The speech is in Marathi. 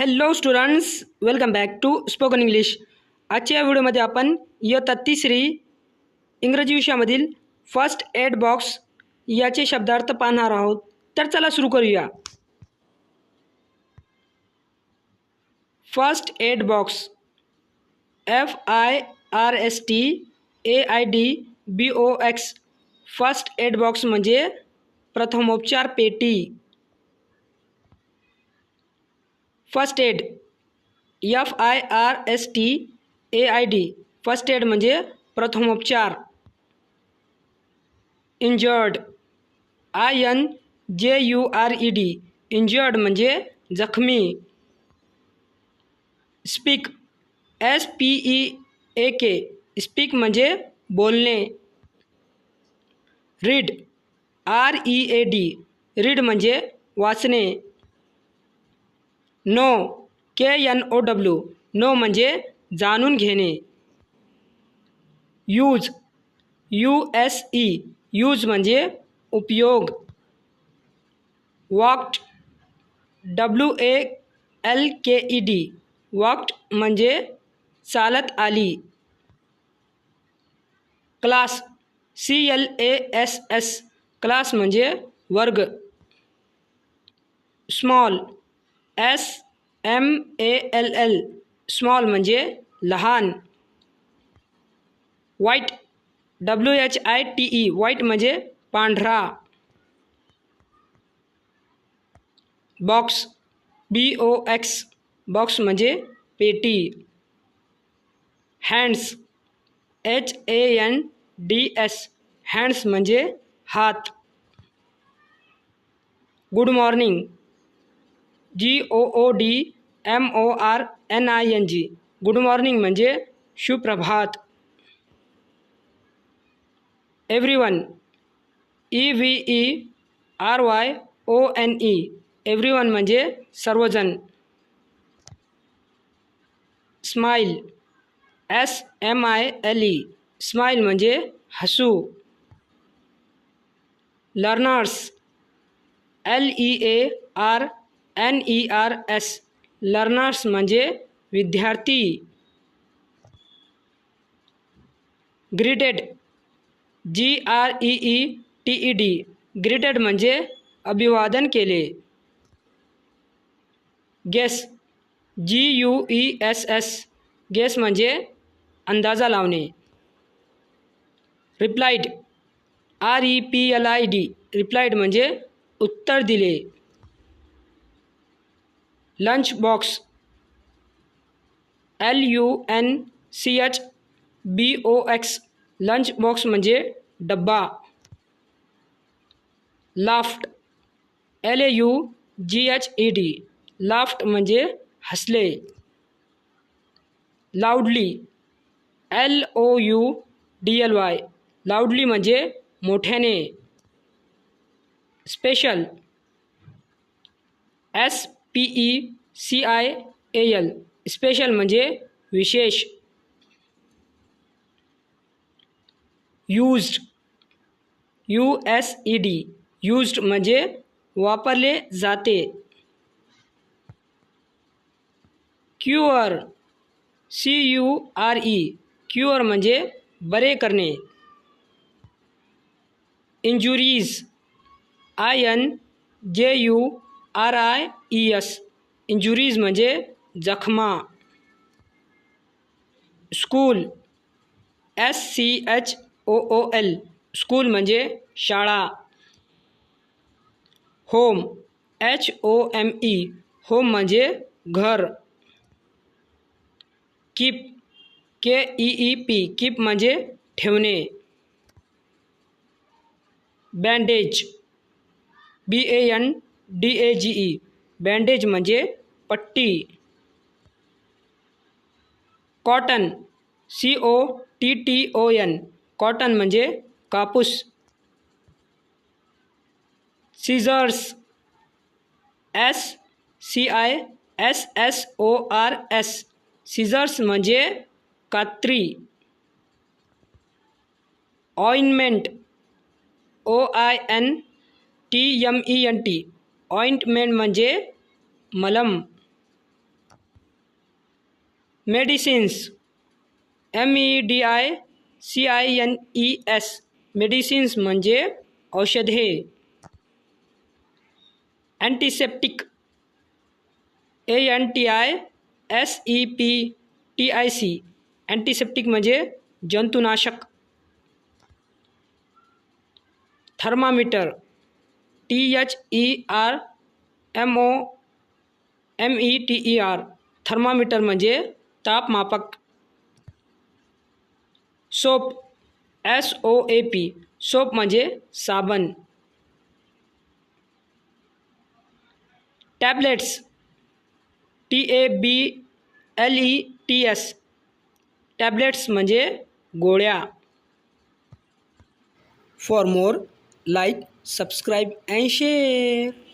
Hello students, welcome back to spoken English. आजच्या व्हिडिओमध्ये आपण इयत्ता तिसरी इंग्रजी विषयामधील फर्स्ट एड बॉक्स याचे शब्दार्थ पाहणार आहोत. तर चला सुरू करूया. First aid box, FIRSTAIDBOX. First aid box म्हणजे प्रथमोपचार पेटी. First aid, FIRSTAID. First aid म्हणजे प्रथमोपचार. Injured, INJURED. इंजर्ड म्हणजे जखमी. Speak, SPEAK. स्पीक म्हणजे बोलणे. Read, READ. रीड म्हणजे वाचणे. No, KNOW. नो म्हणजे जाणून घेणे. Use, USE. यूज म्हणजे उपयोग. Walked, WALKED. वॉक्ड म्हणजे चालत आली. Class, CLASS. क्लास म्हणजे वर्ग. Small, SMALL. स्मॉल म्हणजे लहान. White, WHITE. व्हाईट म्हणजे पांढरा. Box, BOX. बॉक्स म्हणजे पेटी. Hands, HANDS. हँड्स म्हणजे हात. Good morning, GOODMORNING. Good morning म्हणजे सुप्रभात. Everyone, EVERYONE. एव्हरीवन म्हणजे सर्वजण. Smile, SMILE. स्माईल म्हणजे हसू. Learners, LEARNERS. लर्नर्स म्हणजे विद्यार्थी. Greeted, GREETED. ग्रीटेड म्हणजे अभिवादन केले. Guess, GUESS. गेस म्हणजे अंदाजा लावणे. Replied, REPLIED. रिप्लाइड म्हणजे उत्तर दिले. Lunch box, LUNCHBOX. Lunch box म्हणजे डब्बा. Laughed, LAUGHED. लाफ्ट म्हणजे हसले. लाऊडली, LOUDLY. लाऊडली म्हणजे मोठ्याने. Special, SPECIAL. स्पेशल म्हणजे विशेष. Used, USED. यूज्ड म्हणजे वापरले जाते. Cure, CURE. क्युअर म्हणजे बरे करणे. Injuries, INJURIES. इंजुरीज म्हणजे जखमा. School, SCHOOL. स्कूल म्हणजे शाळा. Home, HOME. होम म्हणजे घर. Keep, KEEP. कीप म्हणजे ठेवणे. Bandage, BANDAGE. बँडेज म्हणजे पट्टी. Cotton, COTTON. कॉटन म्हणजे कापूस. Seizures, SCISSORS. सीझर्स म्हणजे कात्री. Ointment, OINTMENT. ऑइंटमेंट म्हणजे मलम. मेडिसिन्स, MEDICINES, मेडिसिन्स म्हणजे औषधे. अँटिसेप्टिक, ANTISEPTIC, अँटिसेप्टिक म्हणजे जंतुनाशक. थर्मामीटर, THERMOMETER, थर्मामीटर म्हणजे तापमापक. सोप, SOAP, सोप म्हणजे साबण. टॅब्लेट्स, TABLETS, टॅब्लेट्स म्हणजे गोळ्या. For more, like, subscribe and share.